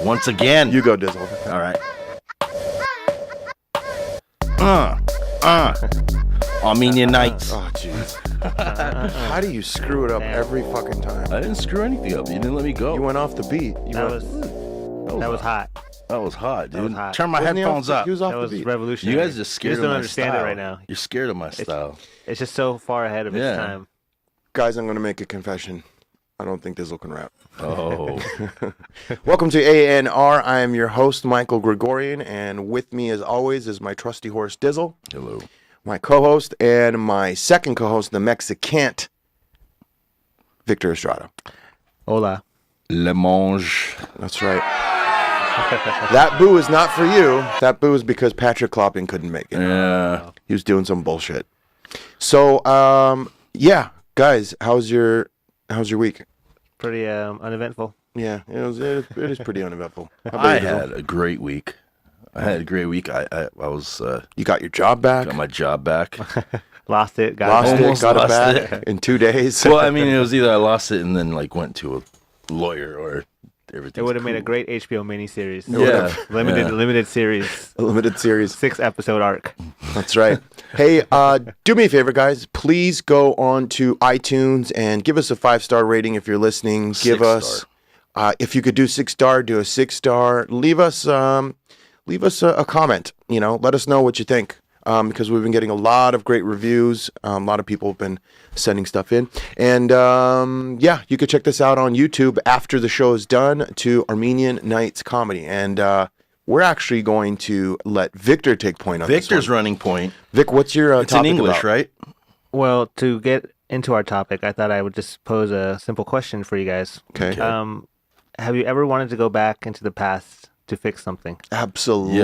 Once again. You go, Dizzle. All right. Armenian Nights. Oh, jeez. How do you screw it up every fucking time? I didn't screw anything up. You didn't let me go. You went off the beat. That was hot. That was hot, dude. That was hot. Turn my headphones up. He was off That the was beat. revolutionary. You guys just scared of don't my understand style. it right now. You're scared of my style. It's just so far ahead of its time. Guys, I'm going to make a confession. I don't think Dizzle can rap. Oh. Welcome to ANR. I am your host, Michael Gregorian, and with me, as always, is my trusty horse, Dizzle. Hello. My co-host and my second co-host, the Mexicant, Victor Estrada. Hola. Le Mange. That's right. That boo is not for you. That boo is because Patrick Clopping couldn't make it. Yeah. He was doing some bullshit. So, yeah, guys, how's your week? Pretty uneventful. Yeah, it is pretty uneventful. How about I you, Dizzle? had a great week. I was You got your job back? got my job back. Lost it. Lost it. it, Almost got it lost back it. in 2 days. Well, I mean, it was either I lost it and then like went to a lawyer or everything. It would have made a great HBO miniseries. Yeah. Limited series. A limited series. 6-episode arc. That's right. Hey, do me a favor, guys. Please go on to iTunes and give us a 5-star rating if you're listening. Give us, if you could do 6-star, do a 6-star. Leave us a comment. You know, let us know what you think. Because we've been getting a lot of great reviews. A lot of people have been sending stuff in. And yeah, you could check this out on YouTube after the show is done to Armenian Nights Comedy. And we're actually going to let Victor take point on this Victor's one. running point. Vic, what's your It's topic in English, about? right? Well, to get into our topic, I thought I would just pose a simple question for you guys. Okay. Have you ever wanted to go back into the past to fix something? Absolutely.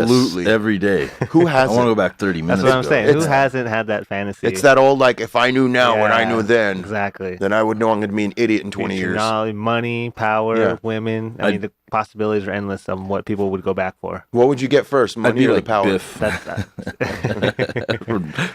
Yes, every day. Who I hasn't? want to go back 30 minutes That's what I'm ago. saying. Who hasn't had that fantasy? It's that old, like, if I knew now what I Yeah, knew then, Exactly. then I would know I'm going to be an idiot in 20 years. Knowledge, money, power, Yeah. women. I mean, the possibilities are endless of what people would go back for. What would you get first, I'd money be or like the power? Biff. That's Back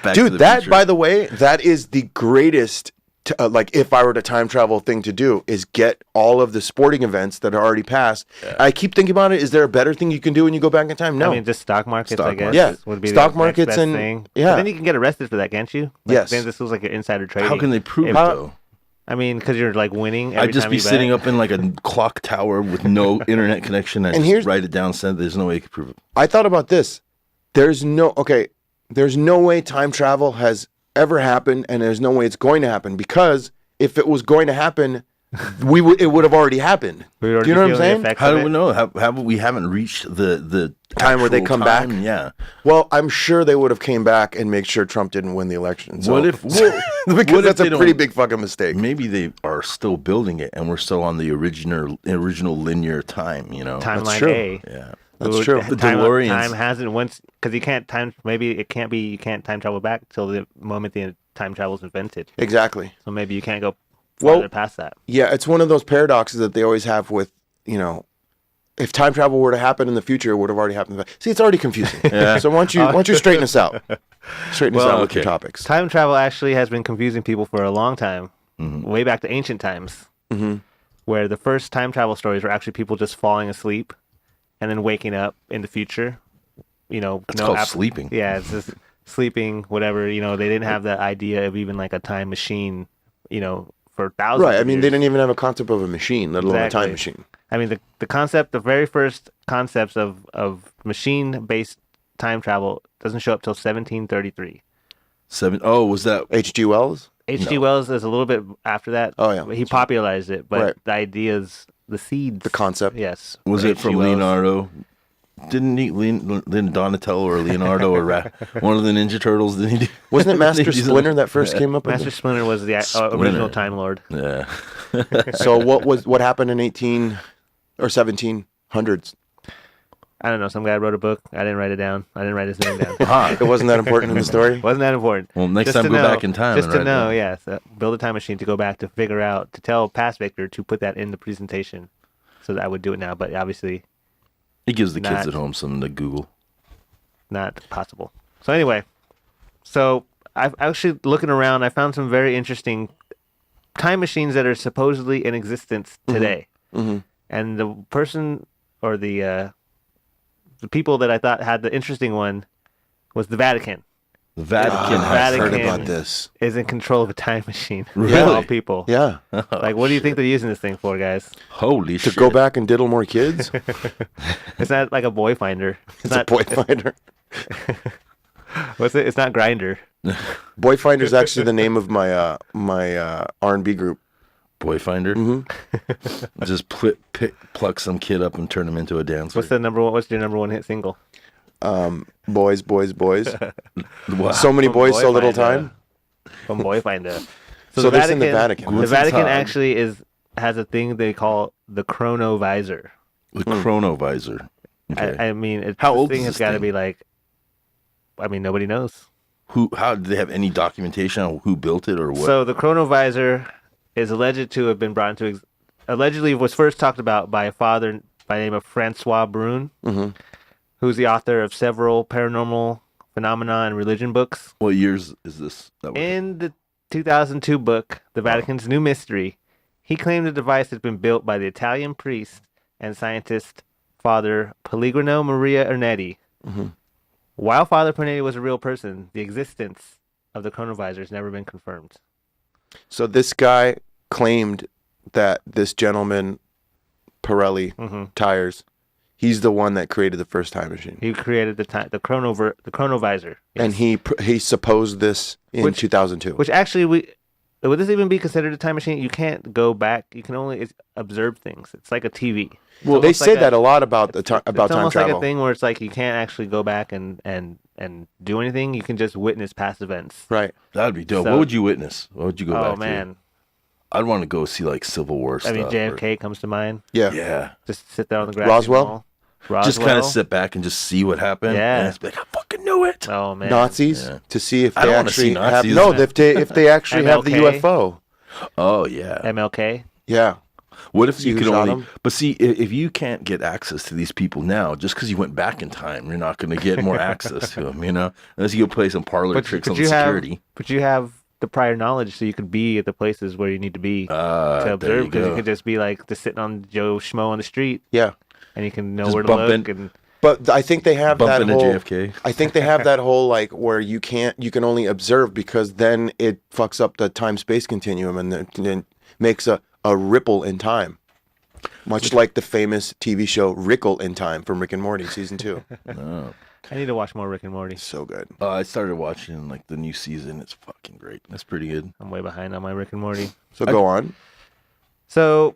to Dude, the that, Future. by the way, that is the greatest, like, if I were to time travel thing to do, is get all of the sporting events that are already passed. Yeah. I keep thinking about it. Is there a better thing you can do when you go back in time? No. I mean, just stock markets, Stock I guess. markets. Would be Stock the markets next best and- thing. yeah. But then you can get arrested for that, can't you? Like, Yes. Then this feels like you're insider trading. How can they prove it, If- though? I mean, because you're like winning every I'd just time be you sitting bet. up in like a clock tower with no internet connection. I'd And just here's- write it down, send it. There's no way you could prove it. I thought about this. There's no way time travel has ever happened, and there's no way it's going to happen, because if it was going to happen, it would have already happened. We were Do already you know what I'm feeling the saying? effects How of do we it. know? We haven't reached the Time where they actual come back? time? Yeah. Well, I'm sure they would have came back and make sure Trump didn't win the election. So, What if? because what if that's they a pretty don't- big fucking mistake. Maybe they are still building it, and we're still on the original linear time. You know. Timeline true. A. Yeah. That's true. The Time DeLoreans. hasn't once because you can't time. Maybe it can't be. You can't time travel back till the moment the time travel is invented. Exactly. So maybe you can't go Well- farther past that. Yeah, it's one of those paradoxes that they always have with, you know, if time travel were to happen in the future, it would have already happened. See, it's already confusing. Yeah. So why don't you straighten us out? Straighten us Well, out with your okay. topics. Time travel actually has been confusing people for a long time, way back to ancient times, where the first time travel stories were actually people just falling asleep and then waking up in the future. You know, It's called sleeping. Yeah, it's just sleeping, whatever. You know, they didn't have the idea of even like a time machine. You know, for thousands. Right. I of mean, years. they didn't even have a concept of a machine, let alone a time Exactly. machine. I mean, the concept, the very first concepts of machine-based time travel doesn't show up till 1733. Was that? H.G. Wells? H.G. Wells is a little bit after that. Oh, yeah. But he popularized it, but Right. the ideas, the seeds, The concept. yes. Was were it from H.G. Wells. Leonardo? Didn't he Donatello or Leonardo or one of the Ninja Turtles? Didn't he do? Wasn't it Master Did he do Splinter that first came up with Master Splinter was the Splinter. original Time Lord. Yeah. it? So what happened in 18 or 1700s? I don't know. Some guy wrote a book. I didn't write it down. I didn't write his name down. Ah. It wasn't that important in the story? Wasn't that important? Well, next Just time to go know- back in time. Just and to write know, that. yes. Build a time machine to go back to figure out, to tell past Victor to put that in the presentation so that I would do it now. But obviously, It gives the kids Not- at home something to Google. not possible. So anyway, I actually looking around, I found some very interesting time machines that are supposedly in existence today. And the person or the people that I thought had the interesting one was the Vatican. The Vatican. I've heard Vatican about this. is in control of a time machine. Really? Of all people. Yeah. Like, what do you think they're using this thing for, guys? Holy To shit. go back and diddle more kids? It's not like a boy finder. It's a boy finder. What's it? It's not Grinder. Boy finder is actually the name of my R&B group. Boy finder. Just pluck some kid up and turn him into a dancer. What's your number one hit single? Boys, boys, boys. Wow. So many From boys, Boy so little Finder. time. From Boy Finder. So this in the Vatican. The Vatican inside? actually has a thing they call the chronovisor. The chronovisor. Okay. I mean, How this old thing is has this got to thing? be like. I mean, nobody knows. How did they have any documentation on who built it or what? So the chronovisor is alleged to have been brought into. Allegedly, was first talked about by a father by the name of Francois Brune, who's the author of several paranormal phenomena and religion books. What years is this? In the 2002 book, The Vatican's New Mystery, he claimed the device had been built by the Italian priest and scientist Father Pellegrino Maria Ernetti. While Father Ernetti was a real person, the existence of the chronovisor has never been confirmed. So this guy claimed that this gentleman, Pirelli tires, he's the one that created the first time machine. He created the chronovisor. And he supposed this in 2002. Which actually, would this even be considered a time machine? You can't go back. You can only observe things. It's like a TV. Well, they say that a lot about time It's almost travel. like a thing where it's like you can't actually go back and do anything. You can just witness past events. Right. That'd be dope. So- what would you witness? What would you go back Oh to? man, I'd want to go see like Civil War I stuff. mean JFK comes to mind. Yeah. Yeah. Just sit there on the grass. Roswell? Just kind of sit back and just see what happened. Yeah. And just be like, I fucking knew it. Oh man, Nazis Yeah. to see if I they don't wanna see actually have Nazis. no if they actually have the MLK? UFO. Oh, yeah. MLK. Yeah. What if See you who could shot only... him? But see, if you can't get access to these people now, just because you went back in time, you're not going to get more access to them, you know? Unless you go play some parlor tricks on the security. But you have the prior knowledge, so you could be at the places where you need to be to There observe. you Because you go. could just be like just sitting on Joe Schmo on the street, Yeah. and you can know Just where to bump look. in- And But I think they have Bump that into whole JFK. I think they have that whole like where you can only observe because then it fucks up the time space continuum and then makes a ripple in time. Much like the famous TV show Rickle in Time from Rick and Morty season 2. I need to watch more Rick and Morty. So good. I started watching like the new season. It's fucking great. That's pretty good. I'm way behind on my Rick and Morty. So go on. So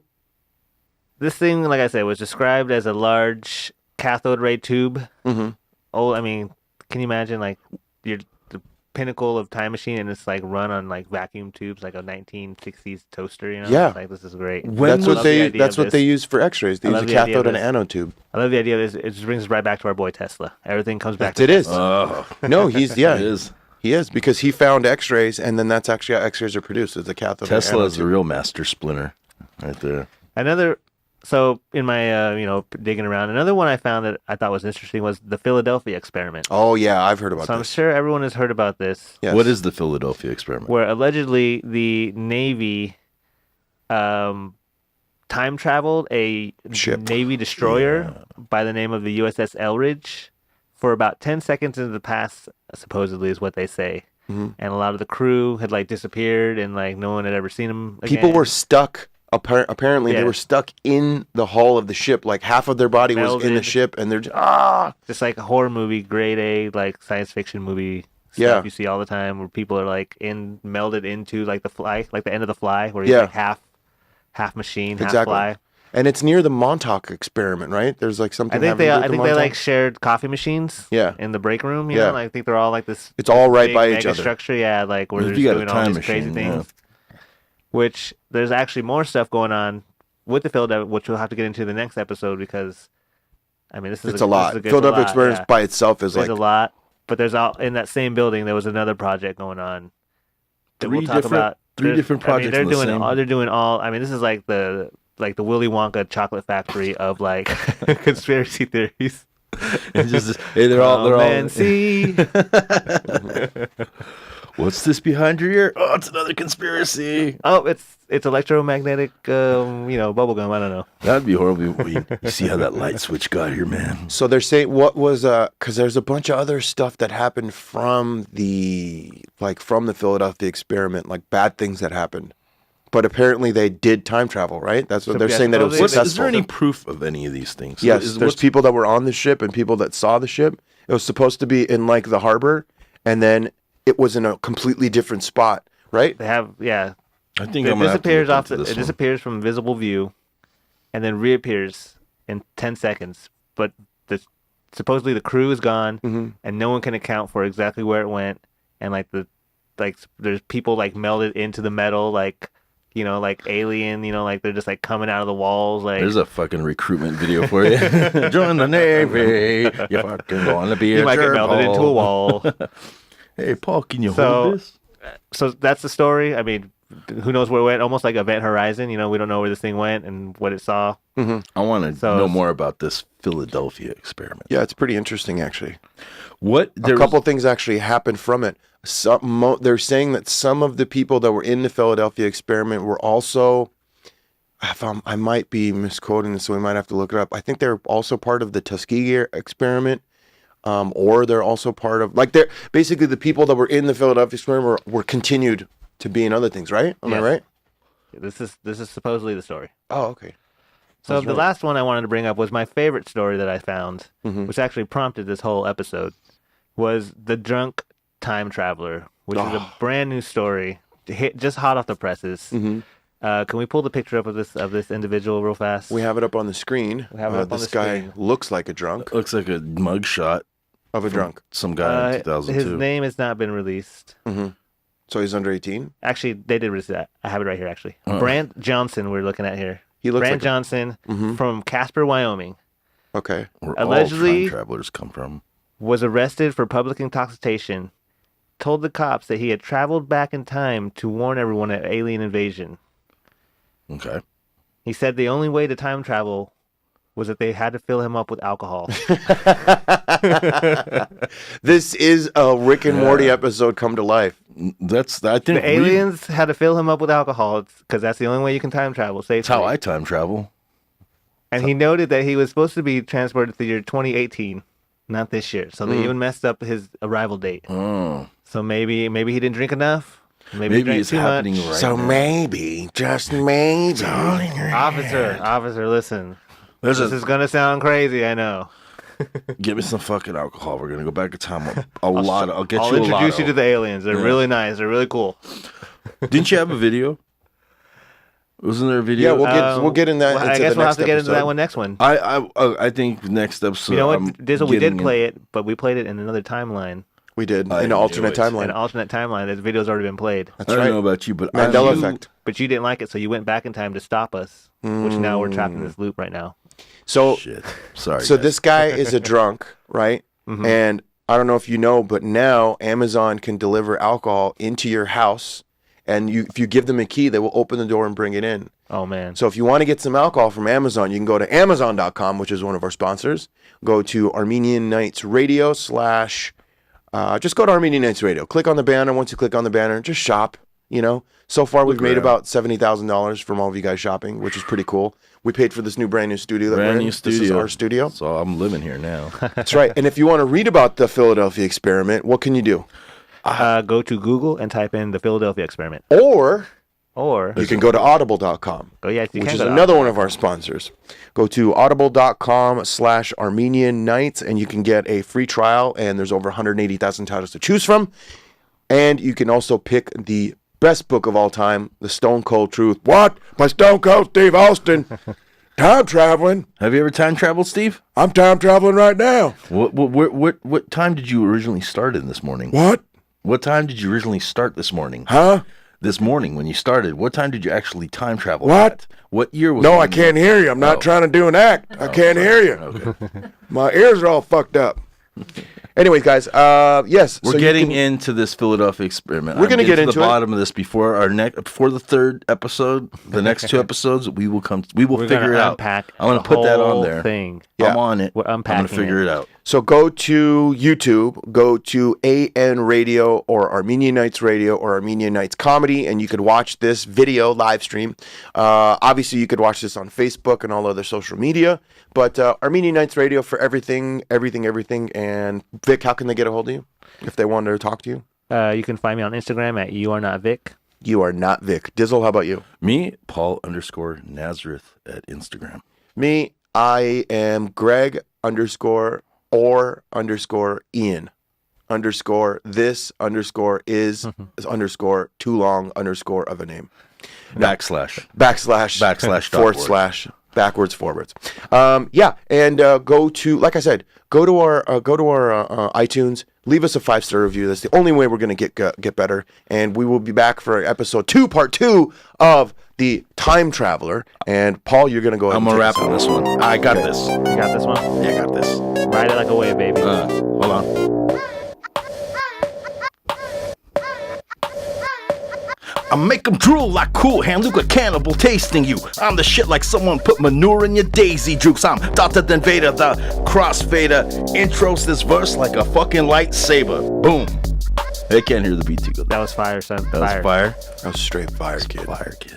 this thing, like I said, was described as a large cathode ray tube. Mm-hmm. Oh, I mean, can you imagine like you're the pinnacle of time machine and it's like run on like vacuum tubes, like a 1960s toaster, you know? Yeah. It's like this is great. When That's was what the they idea that's of what they use for X-rays. They I use a love the idea of cathode and an this. anode tube. I love the idea of this. It just brings us right back to our boy Tesla. Everything comes back. It to is. Tesla. Oh, No, he's it yeah. is. He is because he found X-rays and then that's actually how X-rays are produced. It's a cathode and Tesla anode is the tube. real master splinter right there. Another. So in my digging around, another one I found that I thought was interesting was the Philadelphia experiment. Oh yeah, I've heard about So I'm this. sure everyone has heard about this. Yes. What is the Philadelphia experiment? Where allegedly the Navy time traveled a Ship. Navy destroyer by the name of the USS Elridge for about 10 seconds into the past, supposedly is what they say. Mhm. And a lot of the crew had like disappeared and like no one had ever seen them again. People were stuck. Apparently, they Yeah. were stuck in the hull of the ship. Like half of their body was in the Melded. ship, and they're just, just like a horror movie, grade A, like science fiction movie stuff Yeah. you see all the time where people are like melded into like the Fly, like the end of the Fly, where he's Yeah. like half machine, half Exactly. fly. And it's near the Montauk experiment, right? There's like something. I think having to do with I the think they Montauk? like shared coffee machines. Yeah. In the break room, you Yeah. know, like, I think they're all like this. It's all right big by each mega other. Structure, yeah, like where If they're you just got a doing all time these crazy machine, things. Which there's actually more stuff going on with the Philadelphia, which we'll have to get into the next episode because, I mean, this is It's a lot. this is Philadelphia lot, experience yeah. by itself is There's like a lot, but there's all in that same building. There was another project going on. That Three we'll talk different- about. three There's- different I mean, projects they're in the doing same- all. They're doing all. I mean, this is like the Willy Wonka chocolate factory of like conspiracy theories. It's just, hey, they're all Man, see. What's this behind your ear? Oh, it's another conspiracy. Oh, it's electromagnetic, bubble gum. I don't know. That'd be horrible. You see how that light switch got here, man? So they're saying what was because there's a bunch of other stuff that happened from the Philadelphia experiment, like bad things that happened. But apparently they did time travel, right? That's what they're saying, that it was successful. Is there any proof of any of these things? Yes, there's people that were on the ship and people that saw the ship. It was supposed to be in like the harbor, and then it was in a completely different spot, right? They have, yeah. I think it disappears it disappears from visible view, and then reappears in 10 seconds. But supposedly the crew is gone, and no one can account for exactly where it went. And there's people like melded into the metal, like alien, like they're just like coming out of the walls. Like there's a fucking recruitment video for you. Join the Navy. You're fucking going to be you might get melded into a wall. Hey, Paul, can you hold this? So that's the story. I mean, who knows where it went? Almost like Event Horizon. We don't know where this thing went and what it saw. I want to know more about this Philadelphia experiment. Yeah, it's pretty interesting, actually. A couple things actually happened from it. They're saying that some of the people that were in the Philadelphia experiment were also, I might be misquoting this, so we might have to look it up. I think they're also part of the Tuskegee experiment, or they're also part of, they're basically the people that were in the Philadelphia experiment were continued to be in other things, right? Am I right? This is supposedly the story. Oh, okay. So the last one I wanted to bring up was my favorite story that I found, which actually prompted this whole episode, was the drunk time traveler, which is a brand new story, just hot off the presses. Can we pull the picture up of this individual real fast? We have it up on the screen. This guy looks like a drunk. Looks like a mugshot of a drunk. Some guy in 2002. His name has not been released. So he's under 18? Actually, they did release that. I have it right here, actually. Brant Johnson we're looking at here. He looks Brant Johnson from Casper, Wyoming. Okay. Where allegedly all time travelers come from. Was arrested for public intoxication. Told the cops that he had traveled back in time to warn everyone of alien invasion. Okay. He said the only way to time travel was that they had to fill him up with alcohol. This is a Rick and Morty episode come to life. I think the aliens had to fill him up with alcohol because that's the only way you can time travel safely. That's how I time travel. And he noted that he was supposed to be transported to the year 2018, not this year. So they even messed up his arrival date. Oh. So maybe he didn't drink enough. Maybe he drank it's too happening much. right So now. maybe, just maybe. Officer, listen. This is gonna sound crazy, I know. Give me some fucking alcohol. We're gonna go back in time. I'll introduce you to the aliens. They're really nice. They're really cool. Didn't you have a video? Wasn't there a video? Yeah, we'll get in that. I guess we'll have to get into that one next one. I think next episode. You know what, Dizzle? We did play it, but we played it in another timeline. We did in an alternate timeline. In an alternate timeline, this video's already been played. That's I right. don't know about you, but Mandela effect. But you didn't like it, so you went back in time to stop us. Which now we're trapped in this loop right now. So, shit. Sorry. So guys. this guy is a drunk, right? And I don't know if you know, but now Amazon can deliver alcohol into your house, and if you give them a key, they will open the door and bring it in. Oh man! So if you want to get some alcohol from Amazon, you can go to Amazon.com, which is one of our sponsors. Go to Armenian Nights Radio / just go to Armenian Nights Radio. Click on the banner. Once you click on the banner, just shop. So far we've made about $70,000 from all of you guys shopping, which is pretty cool. We paid for this brand new studio. This is our studio. So I'm living here now. That's right. And if you want to read about the Philadelphia experiment, what can you do? Go to Google and type in the Philadelphia experiment. Or you can go to audible.com, which is another one of our sponsors. Go to audible.com/Armenian Nights, and you can get a free trial, and there's over 180,000 titles to choose from. And you can also pick the best book of all time, The Stone Cold Truth. What? By Stone Cold Steve Austin. Time traveling. Have you ever time traveled, Steve? I'm time traveling right now. What time did you originally start in this morning? What? What time did you originally start this morning? Huh? This morning when you started, what time did you actually time travel? What? What year was? No, I can't hear you. I'm not trying to do an act. I can't hear you. Okay. My ears are all fucked up. Anyways, guys, yes. We're getting into this Philadelphia experiment. We're going to get into the bottom of this before the third episode. The next two episodes, we'll figure it out. I'm going to put that on there. Thing. I'm on it. We're unpacking. I'm going to figure it out. So go to YouTube, go to ANRadio or Armenian Nights Radio or Armenian Nights Comedy, and you could watch this video live stream. Obviously, you could watch this on Facebook and all other social media. But Armenian Nights Radio for everything. And Vic, how can they get a hold of you if they wanted to talk to you? You can find me on Instagram at YouAreNotVic. You are not Vic. Dizzle, how about you? Me, Paul_Nazareth at Instagram. Me, I am Greg _ or _ Ian _ this _ is _ too long _ of a name. Backslash forward slash backwards forwards. Yeah, and go to, like I said, go to our iTunes. Leave us a 5-star review. That's the only way we're going to get better. And we will be back for episode 2, part 2 of The Time Traveler. And Paul, you're going to go ahead I'm going to wrap on this one. I got this. You got this one? Yeah, I got this. Ride it like a wave, baby. Hold on. I make them drool like Cool Hand, Luke a cannibal tasting you. I'm the shit like someone put manure in your daisy jukes. I'm Dr. Den Vader, the crossfader. Intros this verse like a fucking lightsaber. Boom. They can't hear the beat too good. That was fire, son. That was fire. That was straight fire, kid. Fire, kid.